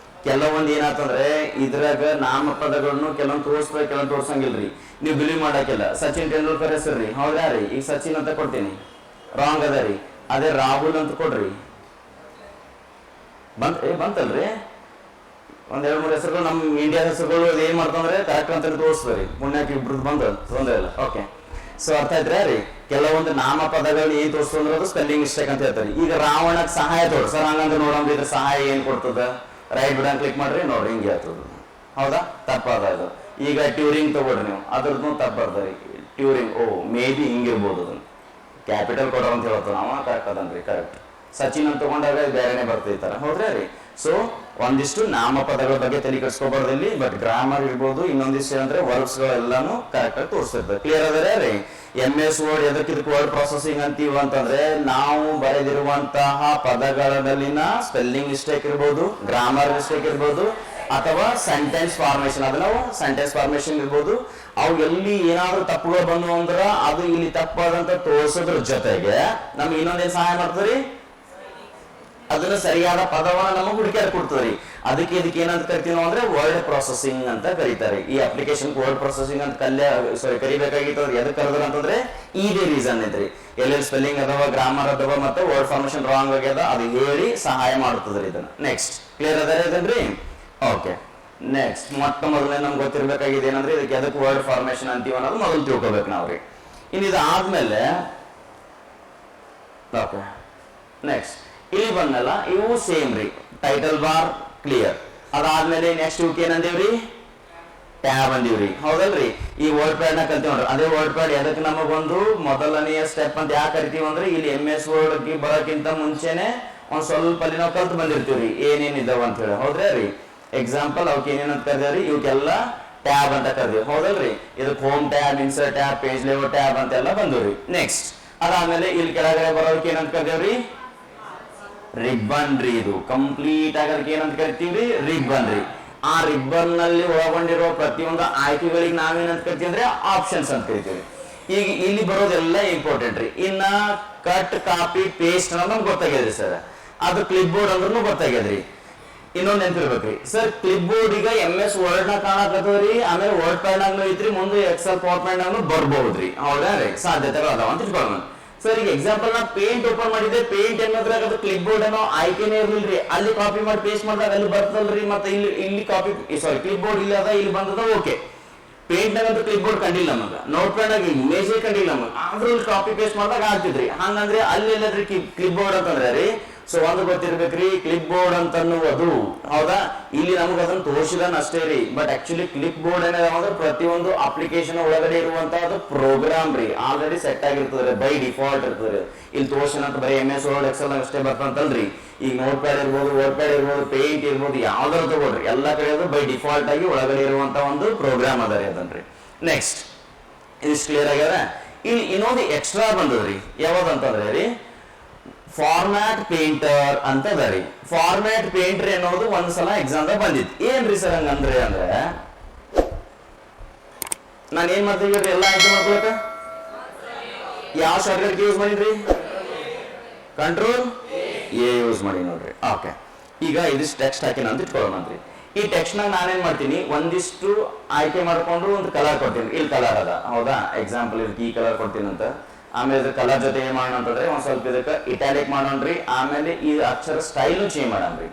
ಕೆಲವೊಂದು ಏನಾತಂದ್ರೆ ಇದ್ರಾಗ ನಾಮಪದಗಳನ್ನು ಕೆಲವೊಂದು ತೋರಿಸ್ಬೇಕು ಕೆಲವೊಂದು ತೋರ್ಸಂಗಿಲ್ರಿ, ನೀವು ಬಿಲೀವ್ ಮಾಡಾಕಿಲ್ಲ. ಸಚಿನ್ ತೆಂಡೂಲ್ಕರ್ ಹೆಸರು ರೀ, ಹೌದಾ ರೀ. ಈಗ ಸಚಿನ್ ಅಂತ ಕೊಡ್ತೀನಿ, ರಾಂಗ್ ಅದ ರೀ. ಅದೇ ರಾಹುಲ್ ಅಂತ ಕೊಡ್ರಿ, ಬಂತಲ್ರಿ. ಒಂದ್ 2-3 ಹೆಸರುಗಳು ನಮ್ಮ ಇಂಡಿಯಾ ಹೆಸರುಗಳು ಏನ್ ಮಾಡ್ತಂದ್ರೆ ಕರೆಕ್ಟ್ ಅಂತ ತೋರಿಸ್ಬೇರಿ, ಪುಣ್ಯಕ್ಕೆ ಇಬ್ರದ್ದು ಬಂದು ತೊಂದ್ರೆ ಇಲ್ಲ. ಓಕೆ ಸೊ ಅರ್ಥ ಆಯ್ತ್ರಿ ರೀ. ಕೆಲವೊಂದು ನಾಮಪದಗಳು ಏನ್ ತೋರಿಸ್ತಂದ್ರೆ ಅದು ಸ್ಪೆಲ್ಲಿಂಗ್ ಮಿಸ್ಟೇಕ್ ಅಂತ ಹೇಳ್ತಾರೆ. ಈಗ ರಾವಣಕ್ ಸಹಾಯ ತೋರ್ಸರ್ ಹಂಗಂದ್ರೆ ನೋಡಂದ್ರೆ ಇದ್ರ ಸಹಾಯ ಏನ್ ಕೊಡ್ತದ, ರೈಟ್ ಬಟನ್ ಕ್ಲಿಕ್ ಮಾಡ್ರಿ ನೋಡ್ರಿ ಹಿಂಗೆ ಹೇಳ್ತದ, ಹೌದಾ ತಪ್ಪದ ಅದು. ಈಗ ಟ್ಯೂರಿಂಗ್ ತಗೊಳ್ರಿ ನೀವು, ಅದ್ರದ್ದು ತಪ್ಪರ್ದ್ರಿ ಟ್ಯೂರಿಂಗ್. ಓ ಮೇ ಬಿ ಹಿಂಗಿರ್ಬೋದು, ಅದನ್ನ ಕ್ಯಾಪಿಟಲ್ ಕೊಡೋ ಅಂತ ಹೇಳ್ತಾವ ನಾವ, ಕರೆಕ್ಟ್ ಅದನ್ರಿ ಕರೆಕ್ಟ್. ಸಚಿನ್ ಅಂತ ತಗೊಂಡಾಗ ಬೇರೆನೆ ಬರ್ತಿರ್ತಾರ, ಹೌದ್ರಿ ರೀ. ಸೊ ಒಂದಿಷ್ಟು ನಾಮಪದಗಳ ಬಗ್ಗೆ ತಲೆ ಕೆಡಿಸ್ಕೋಬಾರ್ದು ಇಲ್ಲಿ, ಬಟ್ ಗ್ರಾಮರ್ ಇರ್ಬೋದು, ಇನ್ನೊಂದಿಷ್ಟು ಅಂದ್ರೆ ವರ್ಬ್ಸ್ ಗಳೆಲ್ಲಾನು ಕರೆಕ್ಟ್ ಆಗಿ ತೋರಿಸಿರ್ತದೆ. ಕ್ಲಿಯರ್ ಅದರೇ ರೀ. MS ವರ್ಡ್ ಎದಕ್ಕೆ ವರ್ಡ್ ಪ್ರೊಸೆಸಿಂಗ್ ಅಂತೀವಿ ಅಂತಂದ್ರೆ ನಾವು ಬರೆದಿರುವಂತಹ ಪದಗಳಲ್ಲಿನ ಸ್ಪೆಲ್ಲಿಂಗ್ ಮಿಸ್ಟೇಕ್ ಇರ್ಬೋದು, ಗ್ರಾಮರ್ ಮಿಸ್ಟೇಕ್ ಇರ್ಬೋದು ಅಥವಾ ಸೆಂಟೆನ್ಸ್ ಫಾರ್ಮೇಶನ್, ಅದು ನಾವು ಸೆಂಟೆನ್ಸ್ ಫಾರ್ಮೇಶನ್ ಇರ್ಬೋದು, ಅವು ಎಲ್ಲಿ ಏನಾದ್ರೂ ತಪ್ಪುಗಳು ಬಂದು ಅಂದ್ರ ಅದು ಇಲ್ಲಿ ತಪ್ಪಾದಂತ ತೋರ್ಸೋದ್ರ ಜೊತೆಗೆ ನಮ್ಗೆ ಇನ್ನೊಂದೇನ್ ಸಹಾಯ ಮಾಡ್ತದ್ರಿ, ಅದನ್ನ ಸರಿಯಾದ ಪದವನ್ನ ನಮಗೆ ಹುಡುಕಾಡಿ ಕೊಡ್ತದ್ರಿ. ಅದಕ್ಕೆ ಇದಕ್ಕೆ ಏನಂತ ಕರಿತೀವಿ ನಾವು ಅಂದ್ರೆ ವರ್ಡ್ ಪ್ರೊಸೆಸಿಂಗ್ ಅಂತ ಕರೀತಾರೆ. ಈ ಅಪ್ಲಿಕೇಶನ್ ವರ್ಡ್ ಪ್ರೊಸೆಸಿಂಗ್ ಅಂತ ಕರಿಬೇಕಾಗಿತ್ತು. ಎದಕ್ಕೆ ಕರೆದ್ರ ಅಂತಂದ್ರೆ ಇದೇ ರೀಸನ್ ಇದ್ರಿ, ಎಲ್ಲೆಲ್ಲಿ ಸ್ಪೆಲ್ಲಿಂಗ್ ಅದಾವ, ಗ್ರಾಮರ್ ಅದಾವ ಮತ್ತೆ ವರ್ಡ್ ಫಾರ್ಮೇಶನ್ ರಾಂಗ್ ಆಗ್ಯದ ಅದು ಹೇಳಿ ಸಹಾಯ ಮಾಡ್ತದ್ರಿ ಇದನ್ನ. ನೆಕ್ಸ್ಟ್ ಕ್ಲಿಯರ್ ಅದ ಇದನ್ರಿ. ಓಕೆ ನೆಕ್ಸ್ಟ್ ಮೊಟ್ಟ ಮೊದಲನೇ ನಮ್ಗೆ ಗೊತ್ತಿರ್ಬೇಕಾಗಿದೆ ಏನಂದ್ರೆ ಇದಕ್ಕೆ ಎದಕ್ಕೆ ವರ್ಡ್ ಫಾರ್ಮೇಶನ್ ಅಂತೀವಿ ಅನ್ನೋದು ಮೊದಲು ತಿಳ್ಕೊಬೇಕು ನಾವ್ರಿ. ಇನ್ನು ಇದಾದ್ಮೇಲೆ ಓಕೆ ನೆಕ್ಸ್ಟ್ ಇಲ್ಲಿ ಬಂದಲ್ಲ ಇವು ಸೇಮ್ ರೀ, ಟೈಟಲ್ ಬಾರ್ ಕ್ಲಿಯರ್. ಅದಾದ್ಮೇಲೆ ನೆಕ್ಸ್ಟ್ ಇವಕ್ಕೆ ಏನಂದೇವ್ರಿ, ಟ್ಯಾಬ್ ಅಂದೀವ್ರಿ, ಹೌದಲ್ರಿ. ಈ ವರ್ಡ್ ಪ್ಯಾಡ್ ನ ಕಲ್ತೀವಿ ನೋಡ್ರಿ, ಅದೇ ವರ್ಡ್ ಪ್ಯಾಡ್ ಎದಕ್ಕೆ ನಮಗೊಂದು ಮೊದಲನೆಯ ಸ್ಟೆಪ್ ಅಂತ ಯಾಕೆ ಕರಿತೀವಿ ಅಂದ್ರೆ ಇಲ್ಲಿ MS ವರ್ಡ್ ಬರೋಕ್ಕಿಂತ ಮುಂಚೆನೆ ಒಂದ್ ಸ್ವಲ್ಪ ಅಲ್ಲಿ ನಾವು ಕಲ್ತು ಬಂದಿರ್ತೀವ್ರಿ ಏನೇನಿದಾವ ಅಂತ ಹೇಳಿ, ಹೌದ್ರಿ ರೀ. ಎಕ್ಸಾಂಪಲ್ ಅವಕ್ಕೆ ಏನೇನಂತ ಕರ್ದೇವ್ರಿ, ಇವಕ್ಕೆಲ್ಲ ಟ್ಯಾಬ್ ಅಂತ ಕರ್ದೇವ್, ಹೌದಲ್ರಿ. ಇದಕ್ಕೆ home tab, insert tab, page layout tab ಅಂತೆಲ್ಲ ಬಂದವ್ರಿ. ನೆಕ್ಸ್ಟ್ ಅದಾದ್ಮೇಲೆ ಇಲ್ಲಿ ಕೆಳಗಡೆ ಬರೋದಕ್ಕೆ ಏನಂತ ಕರ್ದೇವ್ರಿ, ರಿಬ್ಬನ್ ರೀ. ಇದು ಕಂಪ್ಲೀಟ್ ಆಗೋದಕ್ಕೆ ಏನಂತ ಕರಿತೀವ್ರಿ, ರಿಬ್ಬನ್ ರೀ. ಆ ರಿಬ್ಬನ್ ನಲ್ಲಿ ಒಳಗೊಂಡಿರೋ ಪ್ರತಿಯೊಂದು ಆಯ್ಕೆಗಳಿಗೆ ನಾವೇನಂತ ಕರಿತೀವಿ ಅಂದ್ರೆ ಆಪ್ಷನ್ಸ್ ಅಂತ ಕರಿತೀವಿ. ಈಗ ಇಲ್ಲಿ ಬರೋದೆಲ್ಲ ಇಂಪಾರ್ಟೆಂಟ್ ರೀ. ಇನ್ನ ಕಟ್ ಕಾಪಿ ಪೇಸ್ಟ್ ಅನ್ನೋದು ನಮ್ಗೆ ಗೊತ್ತಾಗ್ಯದ್ರಿ ಸರ್, ಅದು ಕ್ಲಿಪ್ ಬೋರ್ಡ್ ಅಂದ್ರೂ ಗೊತ್ತಾಗ್ಯದ್ರಿ. ಇನ್ನೊಂದ್ ನೆನ್ಪಿರ್ಬೇಕ್ರಿ ಸರ್, ಕ್ಲಿಪ್ ಬೋರ್ಡ್ ಈಗ MS ವರ್ಡ್ ನ ಕಾಣಕತ್ತದ್ರಿ, ಆಮೇಲೆ ವರ್ಡ್ ಪ್ಯಾಡ್ ನಾಗ್ನು ಐತ್ರಿ, ಮುಂದೆ ಎಕ್ಸೆಲ್ ಪವರ್ ಪಾಯಿಂಟ್ ನಾಗ್ನು ಬರ್ಬಹುದ್ರಿ, ಹೌದಾ ರೀ. ಸಾಧ್ಯತೆಗಳು ಅದಾವ ಅಂತ ಇಟ್ಕೊಳ್ಳೋಣ ಸರ್. ಈಗ ಎಕ್ಸಾಂಪಲ್ ನಾ ಪೇಂಟ್ ಓಪನ್ ಮಾಡಿದ್ದೆ, ಪೇಂಟ್ ಅನ್ನೋದ್ರಾಗ ಅದು ಕ್ಲಿಪ್ ಬೋರ್ಡ್ ಅನ್ನೋ ಆಯ್ಕೆನೇ ಇರ್ಲಿಲ್ರಿ, ಅಲ್ಲಿ ಕಾಪಿ ಮಾಡಿ ಪೇಸ್ಟ್ ಮಾಡಿದಾಗ ಅಲ್ಲಿ ಬರ್ತಲ್ರಿ. ಮತ್ತೆ ಇಲ್ಲಿ ಕಾಪಿ ಕ್ಲಿಪ್ ಬೋರ್ಡ್ ಇಲ್ಲ ಅದ, ಇಲ್ಲಿ ಬಂದದ. ಓಕೆ ಪೇಂಟ್ ನಾಗಂತೂ ಕ್ಲಿಪ್ ಬೋರ್ಡ್ ಕಂಡಿಲ್ಲ ನಮಗ, ನೋಟ್ ಪ್ಯಾಡ್ ಆಗಿ ಇಮೇಜೇ ಕಂಡಿಲ್ಲ ನಮಗ, ಆದ್ರೂ ಇಲ್ಲಿ ಕಾಪಿ ಪೇಸ್ಟ್ ಮಾಡಿದಾಗ ಆಗ್ತಿದ್ರಿ. ಹಂಗಂದ್ರೆ ಅಲ್ಲಿ ಎಲ್ಲದ್ರಿ ಕ್ಲಿಪ್ ಬೋರ್ಡ್ ಅಂತಂದ್ರೆ ರೀ. ಸೊ ಒಂದು ಗೊತ್ತಿರ್ಬೇಕ್ರಿ, ಕ್ಲಿಪ್ ಬೋರ್ಡ್ ಅಂತ ಅನ್ನುವುದು, ಹೌದಾ. ಇಲ್ಲಿ ನಮಗ ಅದನ್ನ ತೋರಿಸಿದಾನ ಅಷ್ಟೇ ರೀ, ಬಟ್ ಆಕ್ಚುಲಿ ಕ್ಲಿಪ್ ಬೋರ್ಡ್ ಏನಂದ್ರೆ ಪ್ರತಿಯೊಂದು ಅಪ್ಲಿಕೇಶನ್ ಒಳಗಡೆ ಇರುವಂತಹ ಪ್ರೋಗ್ರಾಮ್ ರೀ, ಆಲ್ರೆಡಿ ಸೆಟ್ ಆಗಿರ್ತದ್ರಿ, ಬೈ ಡಿಫಾಲ್ಟ್ ಇರ್ತದ್ರಿ. ಇಲ್ಲಿ ತೋರ್ಸಿನ ಅಂತ ಬರೀ MS ವರ್ಡ್ ಎಕ್ಸೆಲ್ ಅಷ್ಟೇ ಬರ್ತಂತಲ್ರಿ. ಈಗ ನೋಟ್ ಪ್ಯಾಡ್ ಇರ್ಬೋದು, ವರ್ಡ್ ಪ್ಯಾಡ್ ಇರ್ಬೋದು, ಪೇಂಟ್ ಇರ್ಬೋದು, ಯಾವ್ದಾರು ತಗೊಳ್ರಿ, ಎಲ್ಲ ಕಡೆ ಅದು ಬೈ ಡಿಫಾಲ್ಟ್ ಆಗಿ ಒಳಗಡೆ ಇರುವಂತ ಒಂದು ಪ್ರೋಗ್ರಾಮ್ ಅದ ರೀ ಅದನ್ರಿ. ನೆಕ್ಸ್ಟ್ ಇಷ್ಟು ಕ್ಲಿಯರ್ ಆಗ್ಯಾರ. ಇಲ್ಲಿ ಇನ್ನೊಂದು ಎಕ್ಸ್ಟ್ರಾ ಬಂದದ್ರಿ, ಯಾವ್ದಂತಂದ್ರೆ ರೀ ಫಾರ್ಮ್ಯಾಟ್ ಪೇಂಟರ್ ಅಂತ ಅದ ರೀ. ಫಾರ್ಮ್ಯಾಟ್ ಪೇಂಟರ್ ಅನ್ನೋದು ಒಂದ್ಸಲ ಎಕ್ಸಾಮ್ ದಾಗ ಬಂದಿತ್ತು. ಏನ್ರಿ ಸರ್ ಹಂಗಂದ್ರೆ ನಾನು ಏನ್ ಮಾಡ್ತೀವಿ ಎಲ್ಲ ಆಯ್ಕೆ ಮಾಡ್ಕೊಳಕ ಯಾವ ಶಾರ್ಟ್ಕಟ್ ಯೂಸ್ ಮಾಡಿದ್ರಿ? ಕಂಟ್ರೋಲ್ ಎ ಯೂಸ್ ಮಾಡಿ ನೋಡ್ರಿ. ಓಕೆ, ಈಗ ಇದಿಷ್ಟು ಟೆಕ್ಸ್ಟ್ ಹಾಕಿ ಅಂತ ಇಟ್ಕೊಳ್ಳೋಣಂತ್ರಿ. ಈ ಟೆಕ್ಸ್ಟ್ ನಾಗ ನಾನೇನ್ ಮಾಡ್ತೀನಿ, ಒಂದಿಷ್ಟು ಆಯ್ಕೆ ಮಾಡ್ಕೊಂಡು ಒಂದು ಕಲರ್ ಕೊಡ್ತೀನಿ. ಇಲ್ಲಿ ಕಲರ್ ಅದ, ಹೌದಾ? ಎಕ್ಸಾಂಪಲ್ ಇದಕ್ಕೆ ಈ ಕಲರ್ ಕೊಡ್ತೀನಿ ಅಂತ. ಆಮೇಲೆ ಇದ್ರ ಕಲರ್ ಜೊತೆ ಏನ್ ಮಾಡೋಣ ಅಂತಂದ್ರೆ ಒಂದ್ ಸ್ವಲ್ಪ ಇದಕ್ಕೆ ಇಟಾಲಿಕ್ ಮಾಡೋಣ್ರಿ. ಆಮೇಲೆ ಈ ಅಕ್ಷರ ಸ್ಟೈಲ್ ಚೇಂಜ್ ಮಾಡೋಣ್ರಿ.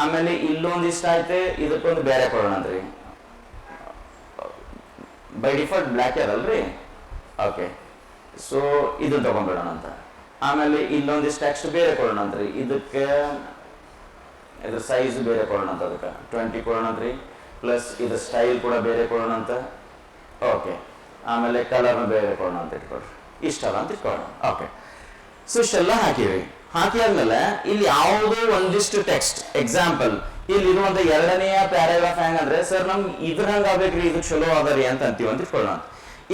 ಆಮೇಲೆ ಇಲ್ಲೊಂದಿಷ್ಟ ಐತೆ, ಇದಕ್ಕೊಂದು ಬೇರೆ ಕೊಡೋಣಂತ್ರಿ. ಬೈ ಡಿಫಾಲ್ಟ್ ಬ್ಲ್ಯಾಕ್ ಅದಲ್ರಿ. ಓಕೆ, ಸೊ ಇದನ್ನ ತಗೊಂಡ್ಬಿಡೋಣ ಅಂತ. ಆಮೇಲೆ ಇಲ್ಲೊಂದಿಷ್ಟು ಟೆಕ್ಸ್ಟ್ ಬೇರೆ ಕೊಡೋಣ ಅಂತ್ರಿ. ಇದಕ್ಕೆ ಇದ್ರ ಸೈಜ್ ಬೇರೆ ಕೊಡೋಣ ಅಂತ, ಅದಕ್ಕೆ 20 ಕೊಡೋಣ ಅಂತ್ರಿ. ಪ್ಲಸ್ ಇದ್ರ ಸ್ಟೈಲ್ ಕೂಡ ಬೇರೆ ಕೊಡೋಣ ಅಂತ. ಓಕೆ, ಆಮೇಲೆ ಕಲರ್ನ ಬೇರೆ ಕೊಡೋಣ ಅಂತ ಇಟ್ಕೊಳ್ರಿ. ಇಷ್ಟಲ್ಲ ಅಂತ ಇಟ್ಕೊಳ್ಳೋಣ. ಓಕೆ, ಸೊ ಇಷ್ಟೆಲ್ಲ ಹಾಕಿವಿ. ಹಾಕಿ ಆದ್ಮೇಲೆ ಇಲ್ಲಿ ಯಾವುದೋ ಒಂದಿಷ್ಟು ಟೆಕ್ಸ್ಟ್ ಎಕ್ಸಾಂಪಲ್ ಇಲ್ಲಿ ಇರುವಂತ ಎರಡನೆಯ ಪ್ಯಾರಾಗ್ರಾಫ್ ಹೆಂಗಂದ್ರೆ, ಸರ್ ನಮ್ಗೆ ಇದ್ರ ಹಂಗ ಆಗ್ಬೇಕ್ರಿ, ಇದು ಚಲೋ ಅದರಿ ಅಂತ ಅಂತೀವಿ ಅಂತ ಇಟ್ಕೊಳ್ಳೋಣ.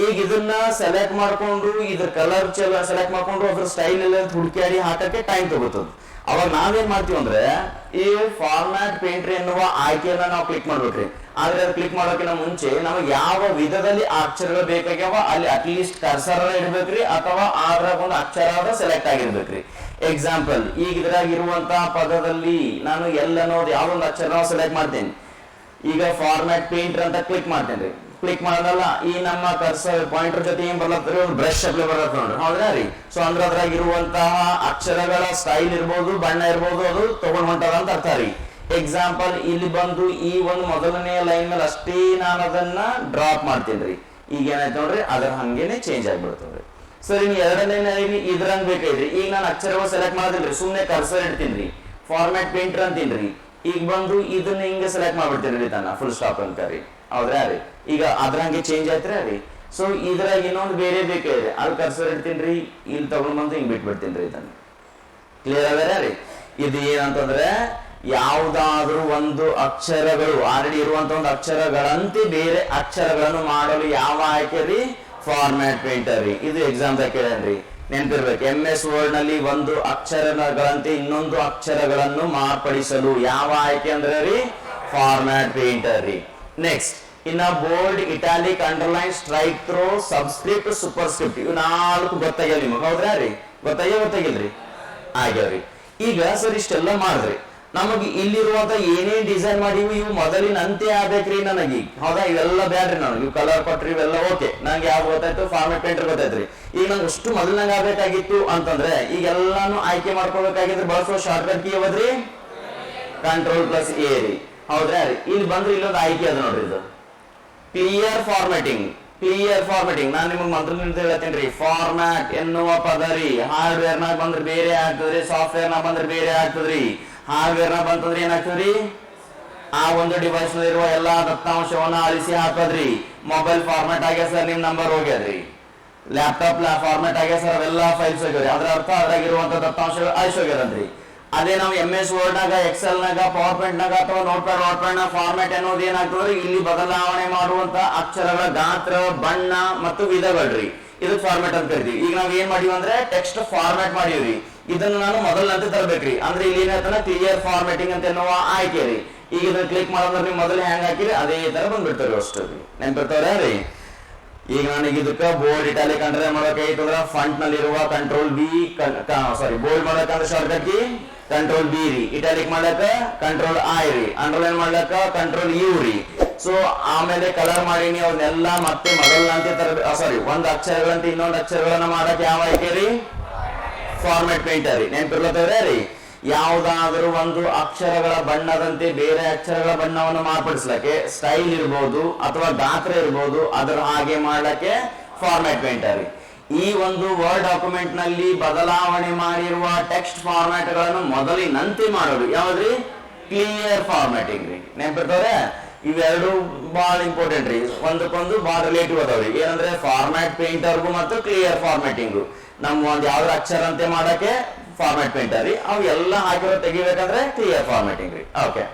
ಈಗ ಇದನ್ನ ಸೆಲೆಕ್ಟ್ ಮಾಡ್ಕೊಂಡು ಇದ್ರ ಕಲರ್ ಚಲೋ ಸೆಲೆಕ್ಟ್ ಮಾಡ್ಕೊಂಡು ಅದ್ರ ಸ್ಟೈಲ್ ಎಲ್ಲ ಹುಡುಕಾಡಿ ಹಾಕಕ್ಕೆ ಟೈಮ್ ತಗೋತದ. ಅವಾಗ ನಾವೇನ್ ಮಾಡ್ತೀವಿ ಅಂದ್ರೆ ಈ ಫಾರ್ಮ್ಯಾಟ್ ಪೇಂಟ್ರಿ ಎನ್ನುವ ಆಯ್ಕೆಯನ್ನ ನಾವು ಕ್ಲಿಕ್ ಮಾಡ್ಬೇಕ್ರಿ. ಆದ್ರೆ ಅದು ಕ್ಲಿಕ್ ಮಾಡೋಕ್ಕಿಂತ ಮುಂಚೆ ನಮಗೆ ಯಾವ ವಿಧದಲ್ಲಿ ಅಕ್ಷರಗಳು ಬೇಕಾಗ್ಯಾವ ಅಲ್ಲಿ ಅಟ್ಲೀಸ್ಟ್ ಕರ್ಸರ್ ಇಡ್ಬೇಕ್ರಿ, ಅಥವಾ ಅದ್ರಾಗ ಒಂದು ಅಕ್ಷರ ಸೆಲೆಕ್ಟ್ ಆಗಿರ್ಬೇಕ್ರಿ. ಎಕ್ಸಾಂಪಲ್ ಈಗ ಇದ್ರಾಗ ಇರುವಂತಹ ಪದದಲ್ಲಿ ನಾನು ಎಲ್ ಅನ್ನೋದು ಯಾವೊಂದು ಅಕ್ಷರ ಸೆಲೆಕ್ಟ್ ಮಾಡ್ತೇನೆ. ಈಗ ಫಾರ್ಮ್ಯಾಟ್ ಪೇಂಟರ್ ಅಂತ ಕ್ಲಿಕ್ ಮಾಡ್ತೇನೆ ರೀ. ಕ್ಲಿಕ್ ಮಾಡೋದಲ್ಲ, ಈ ನಮ್ಮ ಕರ್ಸರ್ ಪಾಯಿಂಟರ್ ಜೊತೆ ಏನ್ ಬರ್ಲತ್ರಿ, ಒಂದು ಬ್ರಷ್ ಅಪ್ಲೈ ಬರತ್ತ ನೋಡ್ರಿ, ಹೌದ್ರಾ ರೀ? ಸೊ ಅಂದ್ರೆ ಅದ್ರಾಗ ಇರುವಂತಹ ಅಕ್ಷರಗಳ ಸ್ಟೈಲ್ ಇರ್ಬೋದು, ಬಣ್ಣ ಇರ್ಬೋದು, ಅದು ತಗೊಂಡ್ ಹೊಂಟದ ಅಂತ ಅರ್ಥ ರೀ. ಎಕ್ಸಾಂಪಲ್ ಇಲ್ಲಿ ಬಂದು ಈ ಒಂದು ಮೊದಲನೆಯ ಲೈನ್ ಮೇಲೆ ಅಷ್ಟೇ ನಾನು ಅದನ್ನ ಡ್ರಾಪ್ ಮಾಡ್ತೀನಿ ರೀ. ಈಗ ಏನಾಯ್ತು ನೋಡ್ರಿ, ಅದ್ರ ಹಂಗೇನೆ ಚೇಂಜ್ ಆಗ್ಬಿಡ್ತದ್ರಿ. ಸರ್ ಇನ್ನು ಎರಡನೇ ಲೈನ್ ಇದ್ರಂಗ್ ಬೇಕಾಯ್ತ್ರಿ. ಈಗ ನಾನು ಅಕ್ಷರಗಳು ಸೆಲೆಕ್ಟ್ ಮಾಡೋದಿಲ್ರಿ, ಸುಮ್ಮನೆ ಕರ್ಸರ್ ಇಡ್ತೀನಿ. ಫಾರ್ಮ್ಯಾಟ್ ಪೇಂಟರ್ ಅಂತೀನಿ. ಈಗ ಬಂದು ಇದನ್ನ ಹಿಂಗೆ ಸೆಲೆಕ್ಟ್ ಮಾಡ್ಬಿಡ್ತೀನಿ ತನ್ನ ಫುಲ್ ಸ್ಟಾಪ್ ಅಂತ ರೀ, ಹೌದ್ರಾ ರೀ? ಈಗ ಅದ್ರ ಹಂಗೆ ಚೇಂಜ್ ಆಯ್ತ್ರಿ ರೀ. ಸೊ ಇದ್ರಾಗ ಇನ್ನೊಂದು ಬೇರೆ ಬೇಕಾದ್ರೆ ಅಲ್ಲಿ ಕರ್ಸರ್ ಇಡ್ತೀನಿ, ಇಲ್ಲಿ ತಗೊಂಡ್ ಬಂದು ಹಿಂಗ್ ಬಿಟ್ಬಿಡ್ತೀನಿ ಇದನ್ನ. ಕ್ಲಿಯರ್ ಅದ ರೀ? ಇದು ಏನಂತಂದ್ರೆ ಯಾವುದಾದ್ರೂ ಒಂದು ಅಕ್ಷರಗಳು ಆಲ್ರೆಡಿ ಇರುವಂತ ಒಂದು ಅಕ್ಷರಗಳಂತೆ ಬೇರೆ ಅಕ್ಷರಗಳನ್ನು ಮಾಡಲು ಯಾವ ಆಯ್ಕೆ ರೀ? ಫಾರ್ಮ್ಯಾಟ್ ಪೇಂಟರ್ ರೀ. ಇದು ಎಕ್ಸಾಮ್ ಕೇಳನ್ರಿ, ನೆನ್ಪಿರ್ಬೇಕು. MS ವರ್ಡ್ ನಲ್ಲಿ ಒಂದು ಅಕ್ಷರಗಳಂತೆ ಇನ್ನೊಂದು ಅಕ್ಷರಗಳನ್ನು ಮಾರ್ಪಡಿಸಲು ಯಾವ ಆಯ್ಕೆ ಅಂದ್ರೆ ರೀ? ಫಾರ್ಮ್ಯಾಟ್ ಪೇಂಟರ್ ರೀ. ನೆಕ್ಸ್ಟ್ ಇನ್ನ bold, italic, underline, strikethrough, subscript, superscript, ಇವು 4 ಗೊತ್ತಾಗ್ಯಾವ ನಿಮಗೆ, ಹೌದ್ರಾ ರೀ? ಗೊತ್ತಾಗಿಲ್ರಿ? ಆಗ್ಯಾವ್ರಿ. ಈಗ ಸರ್ ಇಷ್ಟೆಲ್ಲ ಮಾಡಿದ್ರಿ, ನಮಗೆ ಇಲ್ಲಿರುವಂತ ಏನೇನ್ ಡಿಸೈನ್ ಮಾಡಿವಿ ಇವು ಮೊದಲಿನಂತೆ ಆಗ್ಬೇಕ್ರಿ ನನಗೆ, ಹೌದಾ? ಇವೆಲ್ಲ ಬ್ಯಾಡ್ರಿ, ನನಗೆ ಇವು ಕಲರ್ ಕೊಟ್ರಿ ಇವೆಲ್ಲ ಓಕೆ, ನಂಗೆ ಯಾವ ಗೊತ್ತಾಯ್ತು? ಫಾರ್ಮ್ಯಾಟ್ ಪೇಂಟರ್ ಗೊತ್ತಾಯ್ತ್ರಿ. ಈಗ ನಂಗೆ ಅಷ್ಟು ಮೊದಲಿನಂಗೆ ಆಗ್ಬೇಕಾಗಿತ್ತು ಅಂತಂದ್ರೆ ಈಗ ಎಲ್ಲಾನು ಆಯ್ಕೆ ಮಾಡ್ಕೋಬೇಕಾಗಿದ್ರೆ ಬಳಸುವ ಶಾರ್ಟ್ಕಟ್ ಕೀ ಯಾವದ್ರಿ? Ctrl+A ರೀ, ಹೌದ್ರಾ ರೀ? ಇಲ್ಲಿ ಬಂದ್ರೆ ಇಲ್ಲೊಂದು ಆಯ್ಕೆ ಅದ ನೋಡ್ರಿ, ಇದು ಕ್ಲಿಯರ್ ಫಾರ್ಮ್ಯಾಟಿಂಗ್. ಕ್ಲಿಯರ್ ಫಾರ್ಮ್ಯಾಟಿಂಗ್ ನಾನು ನಿಮಗೆ ಮಂತ್ರದಿಂದ ಹೇಳ್ತೇನೆ ರೀ. ಫಾರ್ಮ್ಯಾಟ್ ಎನ್ನುವ ಪದ ರೀ ಹಾರ್ಡ್ವೇರ್ ನಾಗ ಬಂದ್ರೆ ಬೇರೆ ಆಗ್ತದ್ರಿ, ಸಾಫ್ಟ್ವೇರ್ ನಾಗ ಬಂದ್ರೆ ಬೇರೆ ಆಗ್ತದ್ರಿ. ಹಾರ್ಡ್ವೇರ್ ನಾಗ ಬಂತಂದ್ರೆ ಏನಾಗ್ತದ್ರಿ? ಆ ಒಂದು ಡಿವೈಸ್ ನಲ್ಲಿರುವ ಎಲ್ಲಾ ದತ್ತಾಂಶವನ್ನ ಅಳಿಸಿ ಹಾಕದ್ರಿ. ಮೊಬೈಲ್ ಫಾರ್ಮ್ಯಾಟ್ ಆಗ್ಯ ಸರ್, ನಿಮ್ ನಂಬರ್ ಹೋಗ್ಯದ್ರಿ. ಲ್ಯಾಪ್ಟಾಪ್ ಫಾರ್ಮ್ಯಾಟ್ ಆಗ್ಯ ಸರ್, ಅವೆಲ್ಲ ಫೈಲ್ಸ್ ಹೋಗ್ಯವ್ರಿ. ಅದ್ರ ಅರ್ಥ ಅದ್ರಾಗಿರುವಂತ ದತ್ತಾಂಶಗಳು ಅಳಿಸಿ ಹೋಗ್ಯದಂತ್ರಿ. ಅದೇ ನಾವು MS ವರ್ಡ್ ನಾಗ, ಎಕ್ಸೆಲ್ ನಾಗ, ಪವರ್ ಪಾಯಿಂಟ್ ನಾಗ ಅಥವಾ ನೋಟ್ ಪ್ಯಾಡ್ ನ ಫಾರ್ಮ್ಯಾಟ್ ಅನ್ನೋದು ಏನಾಗ್ತದ್ರಿ? ಇಲ್ಲಿ ಬದಲಾವಣೆ ಮಾಡುವಂತ ಅಕ್ಷರಗಳ ಗಾತ್ರ, ಬಣ್ಣ ಮತ್ತು ವಿಧಗಳ್ರಿ. ಇದಕ್ಕೆ ಫಾರ್ಮ್ಯಾಟ್ ಅಂತ ಕರಿತೀವಿ. ಈಗ ನಾವ್ ಏನ್ ಮಾಡಿವಿ ಅಂದ್ರೆ ಟೆಕ್ಸ್ಟ್ ಫಾರ್ಮ್ಯಾಟ್ ಮಾಡಿವ್ರಿ. ಇದನ್ನ ನಾನು ಮೊದಲಂತೆ ತರಬೇಕ್ರಿ. ಅಂದ್ರೆ ಇಲ್ಲಿ ಏನಾಗ್ತಾನ ಕ್ಲಿಯರ್ ಫಾರ್ಮ್ಯಾಟಿಂಗ್ ಅಂತ ಎನ್ನುವ ಆಯ್ಕೆ ರೀ. ಈಗ ಇದನ್ನ ಕ್ಲಿಕ್ ಮಾಡೋದ್ರೆ ನೀವು ಮೊದಲು ಹ್ಯಾಂಗ್ ಹಾಕಿರಿ ಅದೇ ತರ ಬಂದ್ಬಿಡ್ತಾವ್ರಿ, ಅಷ್ಟು ನೆನ್ಪಿರ್ತಾವ್ರ ರೀ. ಈಗ ನನಗೆ ಇದಕ್ಕ ಬೋಲ್ಡ್, ಇಟಾಲಿಕ್, ಅಂಡರ್ಲೈನ್ ಮಾಡೋಕೈತಂದ್ರ ಫಂಟ್ ನಲ್ಲಿರುವ Ctrl+B, bold ಮಾಡಕಂದ್ರೆ shortcut key Ctrl+B ರೀ, ಇಟಾಲಿಕ್ ಮಾಡ್ಲಕ್ಕ Ctrl+I ರೀ, ಅಂಡರ್ಲೈನ್ ಮಾಡ್ಲಕ್ಕ Ctrl+U ರೀ. ಸೊ ಆಮೇಲೆ ಕಲರ್ ಮಾಡೀನಿ ಅವನ್ನೆಲ್ಲ ಮತ್ತೆ ಮೊದಲಂತೆ ಒಂದ್ ಅಕ್ಷರಗಳಂತೆ ಇನ್ನೊಂದು ಅಕ್ಷರಗಳನ್ನ ಮಾಡಕ್ ಯಾವ ಆಯ್ಕೆ ರೀ? ಫಾರ್ಮ್ಯಾಟ್ ಪೇಂಟರ್ ರೀ. ನೆನ್ಪಿರ್ಲತ್ತವ್ರೆ ರೀ? ಯಾವುದಾದ್ರೂ ಒಂದು ಅಕ್ಷರಗಳ ಬಣ್ಣದಂತೆ ಬೇರೆ ಅಕ್ಷರಗಳ ಬಣ್ಣವನ್ನು ಮಾರ್ಪಡಿಸ್ಲಕ್ಕೆ ಸ್ಟೈಲ್ ಇರ್ಬೋದು ಅಥವಾ ಗಾತ್ರ ಇರ್ಬೋದು, ಅದರ ಹಾಗೆ ಮಾಡ್ಲಕ್ಕೆ ಫಾರ್ಮ್ಯಾಟ್ ಪೇಂಟರ್ ರೀ. ಈ ಒಂದು ವರ್ಡ್ ಡಾಕ್ಯುಮೆಂಟ್ ನಲ್ಲಿ ಬದಲಾವಣೆ ಮಾಡಿರುವ ಟೆಕ್ಸ್ಟ್ ಫಾರ್ಮ್ಯಾಟ್ ಗಳನ್ನು ಮೊದಲಿನಂತೆ ಮಾಡೋದು ಯಾವ್ದ್ರಿ? ಕ್ಲಿಯರ್ ಫಾರ್ಮ್ಯಾಟಿಂಗ್ ರೀ. ನೆನ್ಪಿರ್ತವ್ರೆ? ಇವೆರಡು ಬಹಳ ಇಂಪಾರ್ಟೆಂಟ್ ರೀ, ಒಂದಕ್ಕೊಂದು ಬಹಳ ರಿಲೇಟಿವ್ ಅದಾವ್ರಿ. ಏನಂದ್ರೆ ಫಾರ್ಮ್ಯಾಟ್ ಪೇಂಟರ್ಗೂ ಮತ್ತು ಕ್ಲಿಯರ್ ಫಾರ್ಮ್ಯಾಟಿಂಗು. ನಮ್ ಒಂದ್ ಯಾವ್ದು ಅಕ್ಷರ ಅಂತೆ ಮಾಡಕ್ಕೆ ಫಾರ್ಮ್ಯಾಟ್ ಪೇಂಟರ್ ರೀ, ಅವು ಎಲ್ಲ ಹಾಕಿರೋ ತೆಗಿಬೇಕಂದ್ರೆ ಕ್ಲಿಯರ್ ಫಾರ್ಮ್ಯಾಟಿಂಗ್ ರೀ. ಓಕೆ.